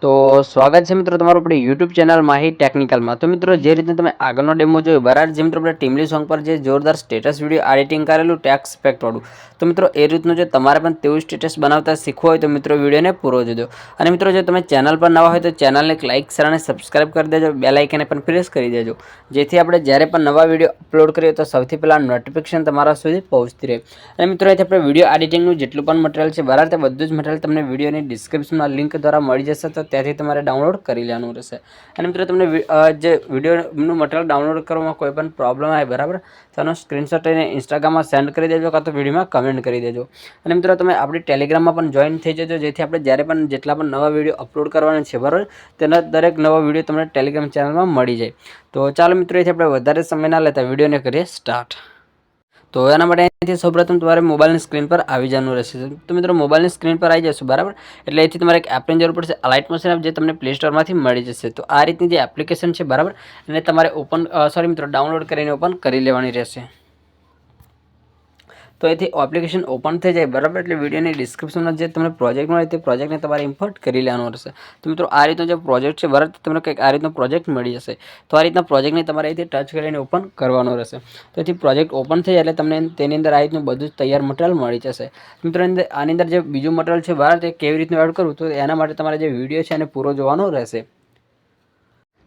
તો સ્વાગત છે મિત્રો તમારું આપણી યુટ્યુબ ચેનલ માહી ટેકનિકલમાં। તો મિત્રો જે રીતે તમે આગળનો ડેમો જોયો બરાબર, જે મિત્રો આપણે ટીમલી સોંગ પર જે જોરદાર સ્ટેટસ વિડીયો એડિટિંગ કરેલું ટેક્સ ઇફેક્ટ વાળું, તો મિત્રો એ રીતનું જો તમારે પણ તેવું સ્ટેટસ બનાવતા શીખવું હોય તો મિત્રો વિડીયોને પૂરો જોજો। અને મિત્રો જો તમે ચેનલ પર નવા હોય તો ચેનલને લાઇક શેર અને સબસ્ક્રાઇબ કરી દેજો, બેલ આઇકનને પણ પ્રેસ કરી દેજો, જેથી આપણે જ્યારે પણ નવા વિડીયો અપલોડ કરીએ તો સૌથી પહેલાં નોટિફિકેશન તમારા સુધી પહોંચતી રહે। અને મિત્રો અહીંથી આપણે વિડીયો એડિટિંગનું જેટલું પણ મટીરિયલ છે બરાબર, તે બધું જ મટીરિયલ તમને વિડીયોની ડિસ્ક્રિપ્શનમાં લિંક દ્વારા મળી જશે, તો ત્યાંથી તમારે ડાઉનલોડ કરી લેવાનું રહેશે। અને મિત્રો તમને જે વિડીયોનું મટીરિયલ ડાઉનલોડ કરવામાં કોઈ પણ પ્રોબ્લેમ આવે બરાબર, તો એનો સ્ક્રીનશોટ લઈને ઇન્સ્ટાગ્રામમાં સેન્ડ કરી દેજો, કાં તો વિડીયોમાં કમેન્ટ કરી દેજો। અને મિત્રો તમે આપણી ટેલિગ્રામમાં પણ જોઈન થઈ જજો, જેથી આપણે જ્યારે પણ જેટલા પણ નવા વિડીયો અપલોડ કરવાના છે બરાબર, તેના દરેક નવા વિડીયો તમને ટેલિગ્રામ ચેનલમાં મળી જાય। તો ચાલો મિત્રો, એથી આપણે વધારે સમય ના લેતા વિડીયોને કરીએ સ્ટાર્ટ। તો એના માટે અહીંથી સૌપ્રથમ તમારે મોબાઈલની સ્ક્રીન પર આવી જવાનું રહેશે। તો મિત્રો મોબાઈલની સ્ક્રીન પર આવી જશો બરાબર, એટલે અહીંથી તમારે એક એપની જરૂર પડશે, લાઇટ મોશન એપ, જે તમને પ્લે સ્ટોરમાંથી મળી જશે। તો આ રીતની જે એપ્લિકેશન છે બરાબર, એને તમારે ડાઉનલોડ કરીને ઓપન કરી લેવાની રહેશે। તો અહીંથી એપ્લિકેશન ઓપન થઈ જાય બરાબર, એટલે વિડીયોની ડિસ્ક્રિપ્શનમાં જે તમને પ્રોજેક્ટ મળે તે પ્રોજેક્ટને તમારે ઇમ્પોર્ટ કરી લેવાનો રહેશે। તો મિત્રો આ રીતનો જે પ્રોજેક્ટ છે બરાબર, તમને કંઈક આ રીતનો પ્રોજેક્ટ મળી જશે। તો આ રીતના પ્રોજેક્ટને તમારે અહીંથી ટચ કરીને ઓપન કરવાનો રહેશે। તો અહીંથી પ્રોજેક્ટ ઓપન થઈ જાય એટલે તમને તેની અંદર આ રીતનું બધું જ તૈયાર મટીરિયલ મળી જશે। મિત્રો આની અંદર જે બીજું મટીરિયલ છે બરાબર, તે કેવી રીતનું એડ કરવું, તો એના માટે તમારે જે વિડીયો છે એને પૂરો જોવાનો રહેશે।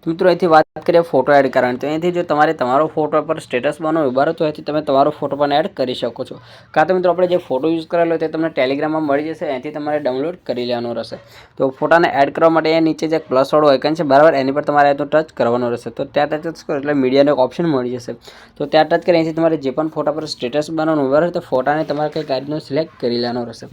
મિત્રો અહીંથી વાત કરીએ ફોટો એડ કરવાની, તો અહીંથી જો તમારે તમારો ફોટો પર સ્ટેટસ બનાવવું બરાબર, તો અહીંથી તમે તમારો ફોટો પણ એડ કરી શકો છો। કાં તો મિત્રો આપણે જે ફોટો યુઝ કરેલો હોય તે તમને ટેલિગ્રામમાં મળી જશે, અહીંથી તમારે ડાઉનલોડ કરી લેવાનો રહેશે। તો ફોટાને એડ કરવા માટે એ નીચે જે પ્લસવાળું આઇકન છે બરાબર, એની પર તમારે તો ટચ કરવાનો રહેશે। તો ત્યાં ટચ કરો એટલે મીડિયાનો એક ઓપ્શન મળી જશે। તો ત્યાં ટચ કરી અહીંથી તમારે જે પણ ફોટા પર સ્ટેટસ બનાવવાનું બરાબર, તો ફોટાને તમારે કંઈક આ રીતનું સિલેક્ટ કરી લેવાનો રહેશે।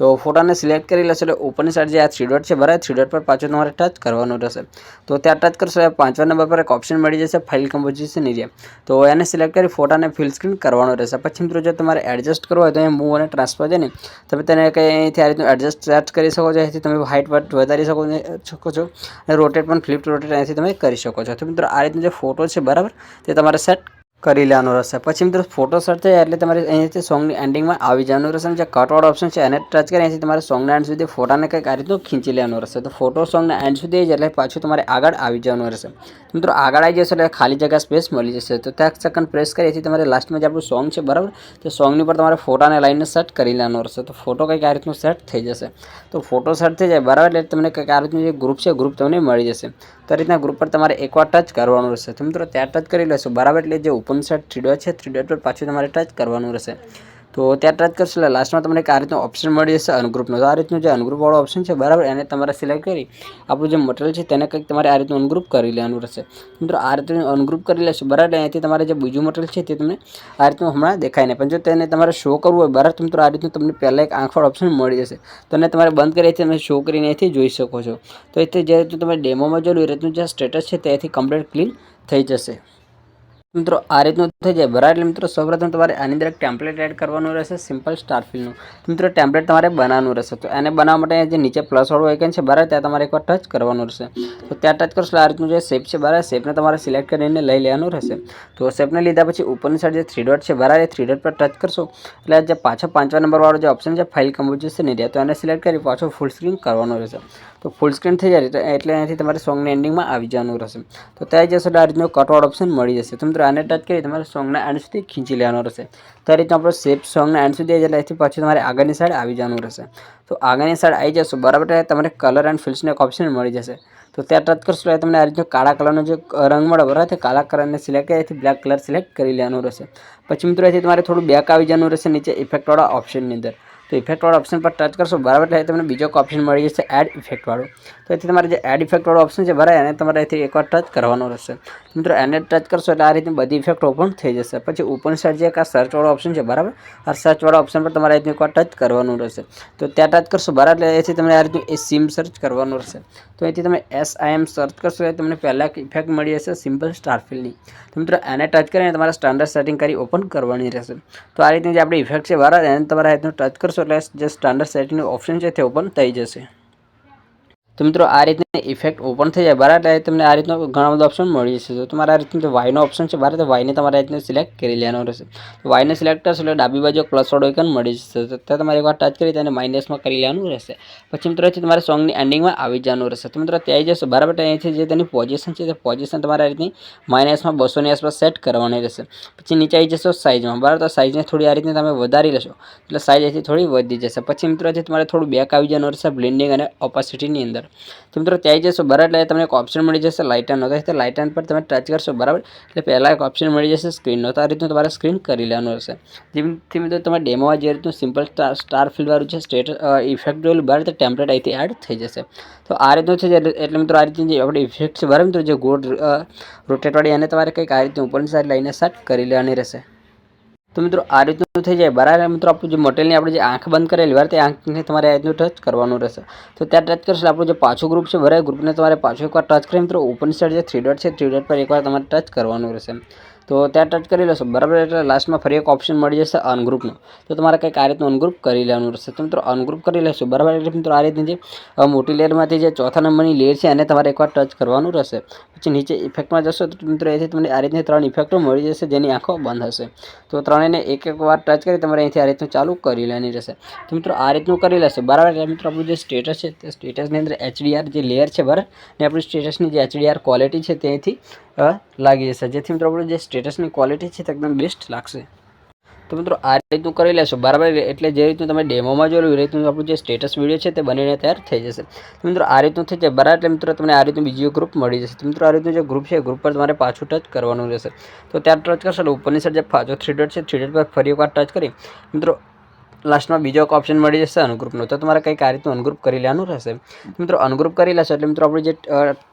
તો ફોટાને સિલેક્ટ કરી લેશો એટલે ઉપરની સાઈડ જે આ થ્રી ડોટ છે બરાબર, થ્રી ડોટ પર પાછું તમારે ટચ કરવાનું રહેશે। તો ત્યાં ટચ કરશો એટલે 5મા નંબર પર એક ઓપ્શન મળી જશે, ફાઇલ કમ્પોઝિશન એરિયા, તો એને સિલેક્ટ કરી ફોટાને ફિલ સ્ક્રીન કરવાનો રહેશે। પછી મિત્રો જો તમારે એડજસ્ટ કરવો હોય તો અહીંયા મૂવ અને ટ્રાન્સફર છે ને, તમે તેને કંઈ અહીંથી આ રીતનું એડજસ્ટ સેટ કરી શકો છો, અહીંથી તમે હાઇટ વધારી શકો છો, અને રોટેટ પણ ફ્લિપ રોટેટ અહીંથી તમે કરી શકો છો। તો મિત્રો આ રીતનો જે ફોટો છે બરાબર, તે તમારે સેટ કરી લેવાનો રહેશે। પછી મિત્રો ફોટો સેટ થાય એટલે તમારે અહીંથી સોંગની એન્ડિંગમાં આવી જવાનું રહેશે, અને જે કટવાળો ઓપ્શન છે એને ટચ કરી અહીંથી તમારે સોંગના એન્ડ સુધી ફોટાને કંઈક આ રીતનું ખીંચી લેવાનો રહેશે। તો ફોટો સોંગના એન્ડ સુધી આવી જાય એટલે પાછું તમારે આગળ આવી જવાનું રહેશે। મિત્રો આગળ આવી જશે એટલે ખાલી જગ્યા સ્પેસ મળી જશે। તો ત્યાં સેકન્ડ પ્રેસ કરી એથી તમારે લાસ્ટમાં જે આપણું સોંગ છે બરાબર, તે સોંગની ઉપર તમારે ફોટાને લાઈને સેટ કરી લેવાનો રહેશે। તો ફોટો કંઈક આ રીતનું સેટ થઈ જશે। તો ફોટો સેટ થઈ જાય બરાબર, એટલે તમને કંઈક આ રીતનું જે ગ્રુપ છે ગ્રુપ તમને મળી જશે। તો આ રીતના ગ્રુપ પર તમારે એકવાર ટચ કરવાનું રહેશે। તો મિત્રો ત્યાં ટચ કરી લેશો બરાબર, એટલે જે ઉપરની સાઈડ થ્રી ડોટ છે, થ્રી ડોટ પર પાછું તમારે ટચ કરવાનું રહેશે। તો ત્યાં ટચ કરશો એટલે લાસ્ટમાં તમને આ રીતનો ઓપ્શન મળી જશે અનગ્રુપનો। તો આ રીતનું જે અનગ્રુપવાળો ઓપ્શન છે બરાબર, એને તમારે સિલેક્ટ કરી આપણું જે મટીરિયલ છે તેને કંઈક તમારે આ રીતનું અનગ્રુપ કરી લેવાનું રહેશે। મિત્રો આ રીતનું અનગ્રુપ કરી લેશો બરાબર, અહીંથી તમારે જે બીજું મટીરિયલ છે તે તમને આ રીતનું હમણાં દેખાય નહીં, પણ જો તેને તમારે શો કરવું હોય બરાબર, તો મિત્રો આ રીતનું તમને પહેલાં એક આંખવાળો ઓપ્શન મળી જશે, તો એને તમારે બંધ કરી તમે શો કરીને અહીંથી જોઈ શકો છો। તો અહીંથી જે રીતનું તમે ડેમોમાં જોયું એ રીતનું જે સ્ટેટસ છે ત્યાંથી કમ્પ્લીટ ક્લીન થઈ જશે। મિત્રો આ રીતનું થઈ જાય બરાબર, એટલે મિત્રો સૌપ્રથમ તમારે આની અંદર એક ટેમ્પલેટ એડ કરવાનું રહેશે, સિમ્પલ સ્ટાર ફિલનું। તો મિત્રો ટેમ્પલેટ તમારે બનાવવાનું રહેશે। તો એને બનાવવા માટે જે નીચે પ્લસવાળું આઇકન છે બરાબર, ત્યાં તમારે એકવાર ટચ કરવાનું રહેશે। તો ત્યાં ટચ કરશો આ રીતનું જે શેપ છે બરાબર, શેપને તમારે સિલેક્ટ કરીને લઈ લેવાનું રહેશે। તો શેપને લીધા પછી ઉપરની સાઈડ જે થ્રી ડોટ છે બરાબર, એ થ્રી ડોટ પર ટચ કરશો એટલે જે પાછો 5મા નંબરવાળો જે ઓપ્શન છે ફાઇલ કમ્પોઝિશન એરિયા, તો એને સિલેક્ટ કરી પાછો ફૂલ સ્ક્રીન કરવાનો રહેશે। તો ફૂલ સ્ક્રીન થઈ જાય એટલે અહીંથી તમારે સોંગની એન્ડિંગમાં આવી જવાનું રહેશે। તો ત્યાં જશો એટલે આ રીતનો કટવાળો ઓપ્શન મળી જશે। તો મિત્રો આને ટચ કરી તમારે સોંગના એન્ડ સુધી ખીંચી લેવાનો રહેશે। તો આ રીતનો આપણો શેપ સોંગના એન્ડ સુધી આવી જાય એટલે પાછું તમારે આગળની સાઈડ આવી જવાનું રહેશે। તો આગળની સાઈડ આવી જશો બરાબર, તમને કલર એન્ડ ફિલ્સનો એક ઓપ્શન મળી જશે। તો ત્યાં ટચ કરશો એટલે તમને આ રીતનો કાળા કલરનો જે રંગ મળે બરાબર, તે કાળા કલરને સિલેક્ટ કરી અહીંથી બ્લેક કલર સિલેક્ટ કરી લેવાનું રહેશે। પછી મિત્રો અહીંથી તમારે થોડું બેક આવી જવાનું રહેશે નીચે ઇફેક્ટવાળા ઓપ્શનની અંદર। તો ઇફેક્ટવાળા ઓપ્શન પર ટચ કરશો બરાબર, એટલે તમને બીજો એક ઓપ્શન મળી જશે એડ ઇફેક્ટવાળો। તો અહીંથી તમારે જે એડ ઇફેક્ટવાળો ઓપ્શન છે બરાબર, એને તમારે અહીંથી એકવાર ટચ કરવાનો રહેશે। મિત્રો એને ટચ કરશો એટલે આ રીતની બધી ઇફેક્ટ ઓપન થઈ જશે। પછી ઉપરની સાઈડ જે એક આ સર્ચવાળો ઓપ્શન છે બરાબર, આ સર્ચવાળા ઓપ્શન પર તમારે અહીંથી એકવાર ટચ કરવાનું રહેશે। તો ત્યાં ટચ કરશો બરાબર, એટલે અહીંથી તમને આ રીતનું એ સિમ સર્ચ કરવાનું રહેશે। તો અહીંથી તમે SIM સર્ચ કરશો એટલે તમને પહેલાં એક ઇફેક્ટ મળી જશે સિમ્પલ સ્ટાર ફિલની। તો મિત્રો એને ટચ કરીને તમારે સ્ટાન્ડર્ડ સેટિંગ કરી ઓપન કરવાની રહેશે। તો આ રીતની જે આપણી ઇફેક્ટ છે બરાબર, એને તમારે આ રીતનું ટચ કરશો એટલે જે સ્ટાન્ડર્ડ સેટિંગનું ઓપ્શન છે તે ઓપન થઈ જશે। તો મિત્રો આ રીતની ઇફેક્ટ ઓપન થઈ જાય બરાબર, એટલે તમને આ રીતનો ઘણા બધા ઓપ્શન મળી જશે. તો તમારે આ રીતનું વાયનો ઓપ્શન છે બરાબર, તો વાયને તમારે આ રીતનું સિલેક્ટ કરી લેવાનો રહેશે. તો વાયને સિલેક્ટ કરશો એટલે ડાબી બાજુ પ્લસ વાળો આઇકન મળી જશે. તો ત્યાં તમારે એકવાર ટચ કરી તેને માઇનસમાં કરી લેવાનું રહેશે. પછી મિત્રો તમારે સોંગની એન્ડિંગમાં આવી જવાનું રહેશે. તો મિત્રો ત્યાં આવી જશે બરાબર, અહીંથી જે તેની પોઝિશન છે તે પોઝિશન તમારે આ રીતની માઇનસમાં 200ની આસપાસ સેટ કરવાની રહેશે. પછી નીચે આવી જશો સાઇઝમાં બરાબર, તો સાઇઝને થોડી આ રીતની તમે વધારી લેશો એટલે સાઇઝ અહીંથી થોડી વધી જશે. પછી મિત્રો તમારે થોડું બેક આવી જવાનું રહેશે બ્લેન્ડિંગ અને ઓપાસિટીની અંદર. તો મિત્રો ત્યાં જશો બરાબર, એટલે તમને એક ઓપ્શન મળી જશે લાઇટનનો. તો લાઇટન પર તમે ટચ કરશો બરાબર, એટલે પહેલાં એક ઓપ્શન મળી જશે સ્ક્રીનનો. તો આ રીતનું તમારે સ્ક્રીન કરી લેવાનું રહેશે. જેમથી મિત્રો તમે ડેમોમાં જે રીતનું સિમ્પલ સ્ટાર ફિલવાળું છે સ્ટેટસ ઇફેક્ટ જોયેલું બરાબર, તો ટેમ્પલેટ અહીંથી એડ થઈ જશે. તો આ રીતનું છે એટલે મિત્રો આ રીતની જે આપણે ઇફેક્ટ છે બરાબર મિત્રો, જે ગોળ રોટેટવાળી એને તમારે કંઈક આ રીતની ઉપરની સાઈડ લઈને સેટ કરી લેવાની રહેશે. તો મિત્રો આ રીતનું થઈ જાય બરાબર. મિત્રો આપણું જે મટેરિયલની આપણે જે આંખ બંધ કરેલી બરાબર, તે આંખને તમારે આ રીતનું ટચ કરવાનું રહેશે. તો ત્યાં ટચ કરશો આપણું જે પાછું ગ્રુપ છે બરાબર, ગ્રુપને તમારે પાછું એકવાર ટચ કરી મિત્રો ઉપરની સાઈડ જે 3 ડોટ છે 3 ડોટ પર એકવાર તમારે ટચ કરવાનું રહેશે. તો ત્યાં ટચ કરી લેશો બરાબર, એટલે લાસ્ટમાં ફરી એક ઓપ્શન મળી જશે અનગ્રુપનો. તો તમારે કંઈક આ રીતનું અનગ્રુપ કરી લેવાનું રહેશે. તો મિત્રો અનગ્રુપ કરી લેશો બરાબર, એટલે મિત્રો આ રીતની જે મોટી લેયરમાંથી જે ચોથા નંબરની લેયર છે એને તમારે એકવાર ટચ કરવાનું રહેશે. પછી નીચે ઇફેક્ટમાં જશો તો મિત્રો એથી તમને આ રીતની 3 ઇફેક્ટો મળી જશે જેની આંખો બંધ હશે. તો ત્રણેયને એક વાર ટચ કરી તમારે અહીંથી આ રીતનું ચાલુ કરી લેવાની રહેશે. તો મિત્રો આ રીતનું કરી લેશે બરાબર, એટલે મિત્રો આપણું જે સ્ટેટસ છે તે સ્ટેટસની અંદર HDR જે લેયર છે બરાબર, ને આપણી સ્ટેટસની જે HDR ક્વોલિટી છે ત્યાંથી લાગી જશે, જેથી મિત્રો આપણું જે સ્ટેટસની ક્વોલિટી છે તે એકદમ બેસ્ટ લાગશે. તો મિત્રો આ રીતનું કરી લેશો બરાબર, એટલે જે રીતનું તમે ડેમોમાં જોયું એ રીતનું આપણું જે સ્ટેટસ વિડીયો છે તે બનીને તૈયાર થઈ જશે. તો મિત્રો આ રીતનું થઈ જાય બરાબર, એટલે મિત્રો તમને આ રીતનું બીજું ગ્રુપ મળી જશે. તો મિત્રો આ રીતનું જે ગ્રુપ છે ગ્રુપ પર તમારે પાછું ટચ કરવાનું રહેશે. તો ત્યાં ટચ કરશો એટલે ઉપરની સાઈડ જે પાછો 3 ડોટ છે 3 ડોટ પર ફરી એકવાર ટચ કરી મિત્રો લાસ્ટમાં બીજો એક ઓપ્શન મળી જશે અનગ્રુપનો. તો તમારે કંઈક આ રીતનું અનગ્રુપ કરી લેવાનું રહેશે. મિત્રો અનગ્રુપ કરી લેશો એટલે મિત્રો આપણું જે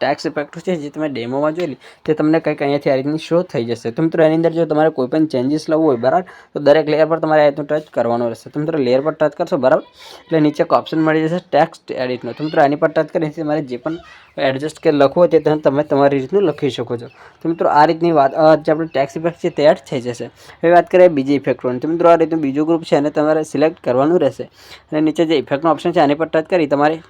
ટેક્સ ઇફેક્ટ છે જે તમે ડેમોમાં જોયેલી તે તમને કંઈક અહીંયાથી આ રીતની શો થઈ જશે. તો મિત્રો એની અંદર જો તમારે કોઈ પણ ચેન્જીસ લાવવું હોય બરાબર, તો દરેક લેયર પર તમારે આ રીતનું ટચ કરવાનું રહેશે. તો મિત્રો લેયર પર ટચ કરશો બરાબર, એટલે નીચે એક ઓપ્શન મળી જશે ટેક્સ્ટ એડિટનો. તો મિત્રો આની પર ટચ કરીને તમારે જે પણ એડજસ્ટ કે લખવું હોય તે તમે તમારી રીતનું લખી શકો છો. તો મિત્રો આ રીતની વાત જે આપણે ટેક્સ ઇફેક્ટ છે તે એડ થઈ જશે. હવે વાત કરીએ બીજી ઇફેક્ટોની. તો મિત્રો આ રીતનું બીજું ગ્રુપ છે અને તમારે સિલેક્ટ કરવાનું રહેશે, અને નીચે જે ઇફેક્ટનો ઓપ્શન છે આની પર ટચ કરી તમારે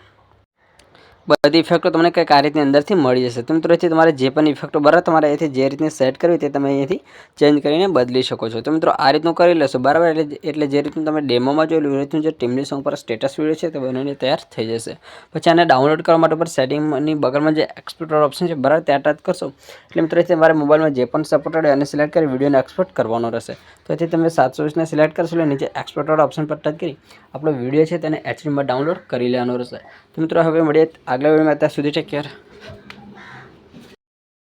બધી ઇફેક્ટો તમને કંઈક આ રીતની અંદરથી મળી જશે. તો મિત્રો તમારે જે પણ ઇફેક્ટો બરાબર તમારે અહીંથી જે રીતની સેટ કરવી તે તમે અહીંયાથી ચેન્જ કરીને બદલી શકો છો. તો મિત્રો આ રીતનું કરી લેશો બરાબર, એટલે જે રીતનું તમે ડેમોમાં જોયેલું એ રીતનું જે ટીમલી સોંગ પર સ્ટેટસ વિડીયો છે તે બનીને તૈયાર થઈ જશે. પછી આને ડાઉનલોડ કરવા માટે પર સેટિંગની બગલમાં જે એક્સપોર્ટર ઓપ્શન છે બરાબર ત્યાં ટચ કરશો એટલે મિત્રો તમારે મોબાઈલમાં જે પણ સપોર્ટેડ હોય એને સિલેક્ટ કરી વિડીયોને એક્સપોર્ટ કરવાનો રહેશે. તો એથી તમે 720ને સિલેક્ટ કરશો એટલે નીચે એક્સપોર્ટર ઓપ્શન પર ટચ કરી આપણો વિડીયો છે તેને HDમાં ડાઉનલોડ કરી લેવાનો રહેશે. તો મિત્રો હવે મળીએ આગલા વિડીયોમાં, ત્યાં સુધી ટેક કેર.